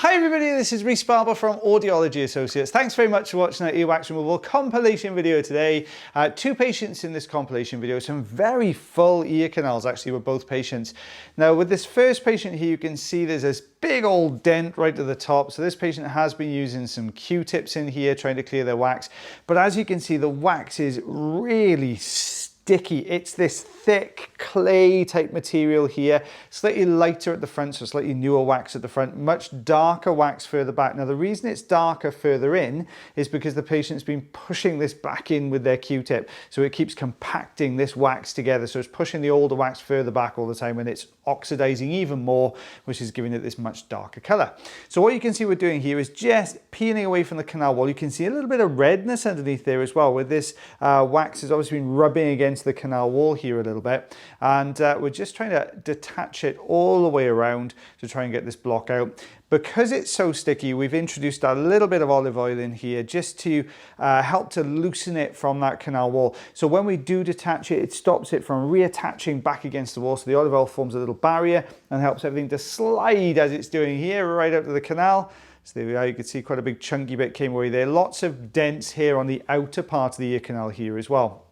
Hi everybody, this is Rhys Barber from Audiology Associates. Thanks very much for watching our earwax removal compilation video today. Two patients in this compilation video, some very full ear canals actually with both patients. Now with this first patient here, you can see there's this big old dent right at the top. So this patient has been using some Q-tips in here trying to clear their wax. But as you can see, the wax is really sticky. It's this thick clay type material here, slightly lighter at the front, so slightly newer wax at the front, much darker wax further back. Now the reason it's darker further in is because the patient's been pushing this back in with their Q-tip, so it keeps compacting this wax together, so it's pushing the older wax further back all the time, and it's oxidizing even more, which is giving it this much darker color. So what you can see we're doing here is just peeling away from the canal wall. You can see a little bit of redness underneath there as well, where this wax has obviously been rubbing against the canal wall here a little bit, and we're just trying to detach it all the way around to try and get this block out. Because it's so sticky, we've introduced a little bit of olive oil in here just to help to loosen it from that canal wall. So when we do detach it, it stops it from reattaching back against the wall. So the olive oil forms a little barrier and helps everything to slide as it's doing here right up to the canal. So there we are, you can see quite a big chunky bit came away there. Lots of dents here on the outer part of the ear canal here as well.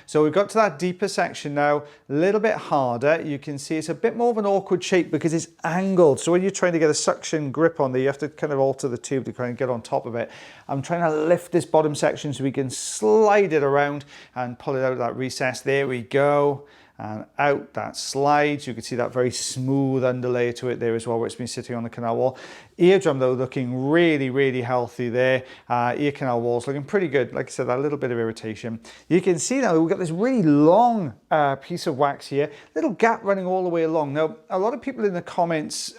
So we've got to that deeper section now, a little bit harder. You can see it's a bit more of an awkward shape because it's angled. So when you're trying to get a suction grip on there, you have to kind of alter the tube to kind of get on top of it. I'm trying to lift this bottom section so we can slide it around and pull it out of that recess. There we go. And out that slides. You can see that very smooth underlay to it there as well, where it's been sitting on the canal wall. Eardrum though looking really, really healthy there. Ear canal walls looking pretty good. Like I said, that little bit of irritation. You can see now we've got this really long piece of wax here, little gap running all the way along. Now, a lot of people in the comments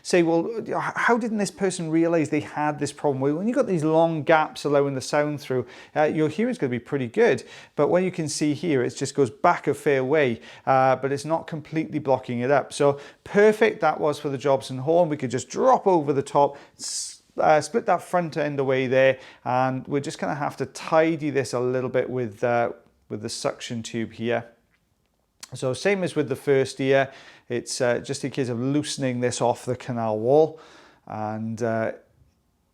say, well, how didn't this person realize they had this problem? Well, when you've got these long gaps allowing the sound through, your hearing's going to be pretty good. But when you can see here, it just goes back a fair way, but it's not completely blocking it up. So perfect that was for the Jobson horn. We could just drop over the top, split that front end away there, and we're just going to have to tidy this a little bit with the suction tube here. So same as with the first ear, it's just a case of loosening this off the canal wall, and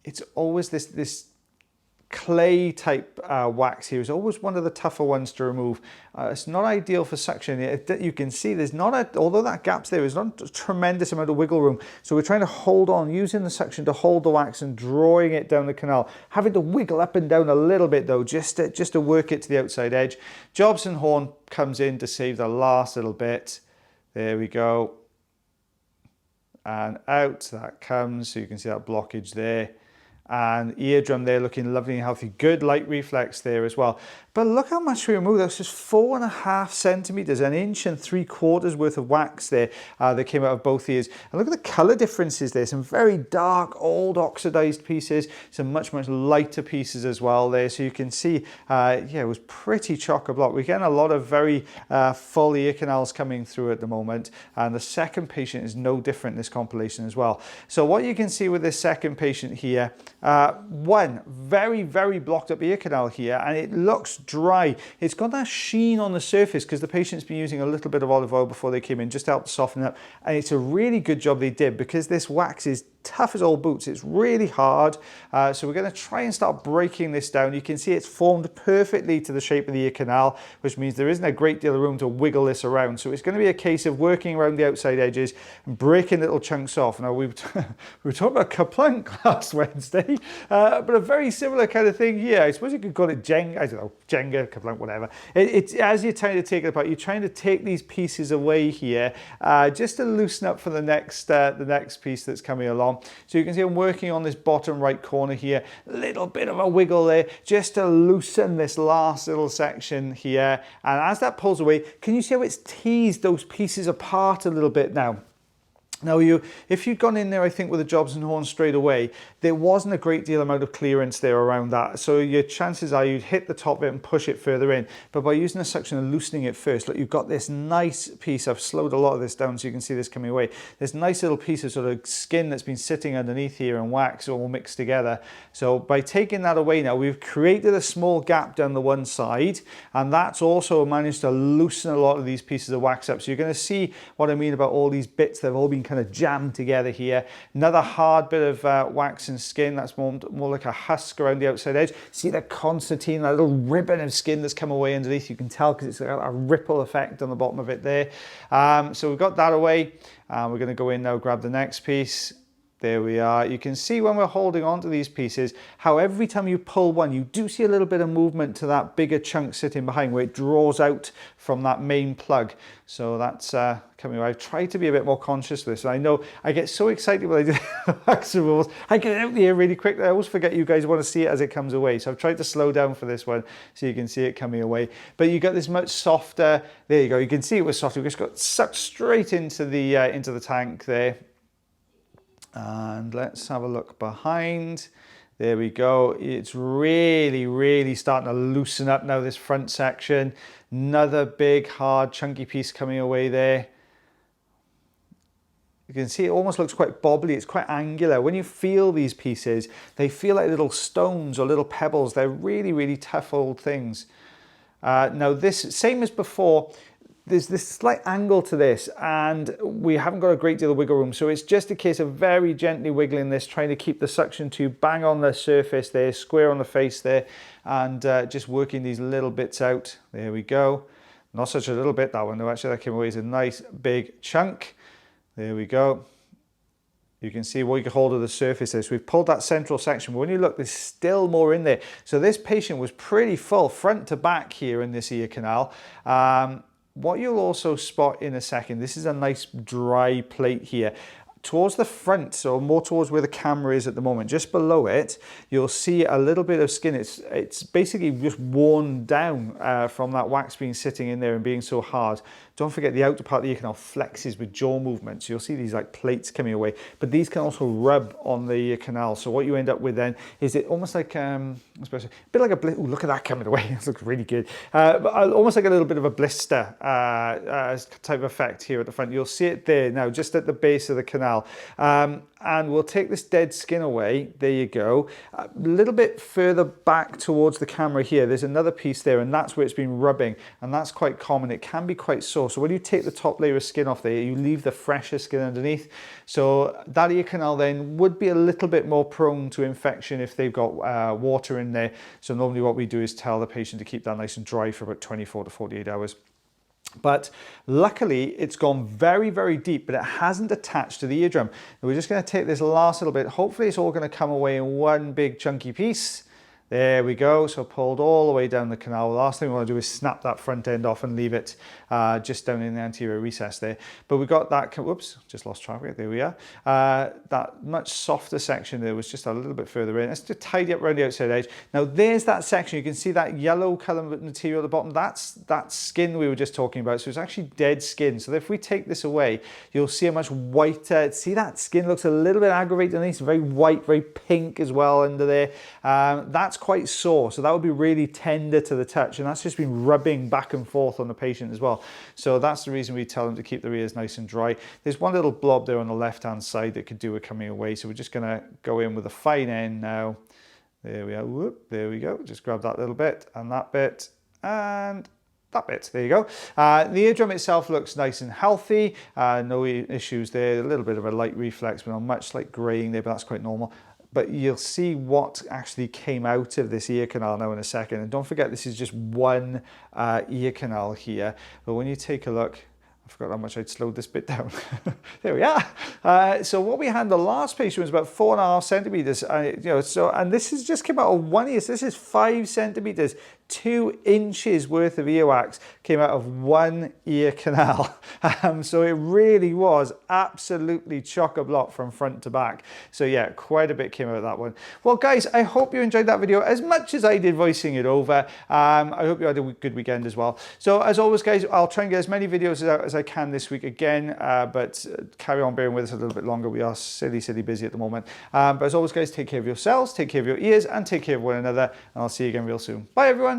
it's always this clay type wax here is always one of the tougher ones to remove. It's not ideal for suction. You can see there's not although that gap's there, there's not a tremendous amount of wiggle room. So we're trying to hold on, using the suction to hold the wax and drawing it down the canal, having to wiggle up and down a little bit though, just to work it to the outside edge. Jobson horn comes in to save the last little bit. There we go. And out that comes, so you can see that blockage there. And eardrum there looking lovely and healthy. Good light reflex there as well. But look how much we removed. That's just 4.5 centimeters, 1.75 inches worth of wax there that came out of both ears. And look at the color differences there. Some very dark, old oxidized pieces, some much, much lighter pieces as well there. So you can see, yeah, it was pretty chock-a-block. We're getting a lot of very full ear canals coming through at the moment. And the second patient is no different in this compilation as well. So what you can see with this second patient here, one very, very blocked up ear canal here, and it looks dry. It's got that sheen on the surface because the patient's been using a little bit of olive oil before they came in just to help soften it up, and it's a really good job they did because this wax is tough as old boots. It's really hard, so we're going to try and start breaking this down. You can see it's formed perfectly to the shape of the ear canal, which means there isn't a great deal of room to wiggle this around. So it's going to be a case of working around the outside edges and breaking little chunks off. Now we were talking about Kaplunk last Wednesday, but a very similar kind of thing here. I suppose you could call it Jenga, I don't know, Jenga, Kaplunk, whatever. It's as you're trying to take it apart, you're trying to take these pieces away here, just to loosen up for the next piece that's coming along. So you can see I'm working on this bottom right corner here, a little bit of a wiggle there just to loosen this last little section here. And as that pulls away, can you see how it's teased those pieces apart a little bit now? Now, if you'd gone in there, I think, with the Jobson horn straight away, there wasn't a great deal amount of clearance there around that. So your chances are you'd hit the top of it and push it further in. But by using the suction and loosening it first, look, you've got this nice piece. I've slowed a lot of this down so you can see this coming away. This nice little piece of sort of skin that's been sitting underneath here and wax all mixed together. So by taking that away now, we've created a small gap down the one side, and that's also managed to loosen a lot of these pieces of wax up. So you're going to see what I mean about all these bits that have all been kind of jammed together here. Another hard bit of wax and skin. That's more like a husk around the outside edge. See the concertine, that little ribbon of skin that's come away underneath. You can tell because it's got a ripple effect on the bottom of it there. So we've got that away. We're going to go in now, grab the next piece. There we are. You can see when we're holding on to these pieces, how every time you pull one, you do see a little bit of movement to that bigger chunk sitting behind where it draws out from that main plug. So that's coming away. I've tried to be a bit more conscious of this. And I know I get so excited when I do the wax removals. I get out there really quickly. I always forget you guys want to see it as it comes away. So I've tried to slow down for this one so you can see it coming away. But you got this much softer. There you go. You can see it was softer. We just got sucked straight into the tank there. And let's have a look behind. There we go. It's really, really starting to loosen up now, this front section. Another big, hard, chunky piece coming away there. You can see it almost looks quite bobbly. It's quite angular. When you feel these pieces, they feel like little stones or little pebbles. They're really, really tough old things. Now this, same as before, there's this slight angle to this and we haven't got a great deal of wiggle room. So it's just a case of very gently wiggling this, trying to keep the suction tube bang on the surface there, square on the face there, and just working these little bits out. There we go. Not such a little bit, that one though. Actually, that came away as a nice big chunk. There we go. You can see what you can hold of the surface there. So we've pulled that central section, but when you look, there's still more in there. So this patient was pretty full front to back here in this ear canal. What you'll also spot in a second, this is a nice dry plate here. Towards the front, so more towards where the camera is at the moment, just below it, you'll see a little bit of skin. It's basically just worn down from that wax being sitting in there and being so hard. Don't forget the outer part of the ear canal flexes with jaw movements. You'll see these like plates coming away, but these can also rub on the ear canal. So what you end up with then is it almost like, I suppose, a bit like a blister. Ooh, look at that coming away. It looks really good. But almost like a little bit of a blister type of effect here at the front. You'll see it there now, just at the base of the canal. And we'll take this dead skin away. There you go. A little bit further back towards the camera here, there's another piece there, and that's where it's been rubbing, and that's quite common. It can be quite sore. So when you take the top layer of skin off there, you leave the fresher skin underneath. So that ear canal then would be a little bit more prone to infection if they've got water in there. So normally what we do is tell the patient to keep that nice and dry for about 24 to 48 hours. But luckily it's gone very, very deep, but it hasn't attached to the eardrum. And we're just going to take this last little bit. Hopefully it's all going to come away in one big chunky piece. There we go. So pulled all the way down the canal. The last thing we want to do is snap that front end off and leave it just down in the anterior recess there. But we got that, whoops, just lost track of it. There we are. That much softer section there was just a little bit further in. Let's just tidy up around the outside edge. Now there's that section. You can see that yellow color material at the bottom. That's that skin we were just talking about. So it's actually dead skin. So if we take this away, you'll see a much whiter, see that skin looks a little bit aggravated underneath. It's very white, very pink as well under there. That's quite sore, so that would be really tender to the touch, and that's just been rubbing back and forth on the patient as well. So that's the reason we tell them to keep their ears nice and dry. There's one little blob there on the left hand side that could do with coming away, so we're just going to go in with a fine end now. There we are. Whoop, there we go. Just grab that little bit and that bit and that bit. There you go. The eardrum itself looks nice and healthy. No issues there. A little bit of a light reflex, but not much, like graying there, but that's quite normal. But you'll see what actually came out of this ear canal now in a second. And don't forget, this is just one ear canal here. But when you take a look, I forgot how much I'd slowed this bit down. There we are. So what we had the last patient was about 4.5 centimeters. And this has just came out of one ear. So this is 5 centimeters. 2 inches worth of earwax came out of one ear canal. So it really was absolutely chock-a-block from front to back. So yeah, quite a bit came out of that one. Well guys, I hope you enjoyed that video as much as I did voicing it over. I hope you had a good weekend as well. So as always guys, I'll try and get as many videos out as I can this week again, but carry on bearing with us a little bit longer. We are silly busy at the moment. But as always guys, take care of yourselves, take care of your ears, and take care of one another. And I'll see you again real soon. Bye everyone.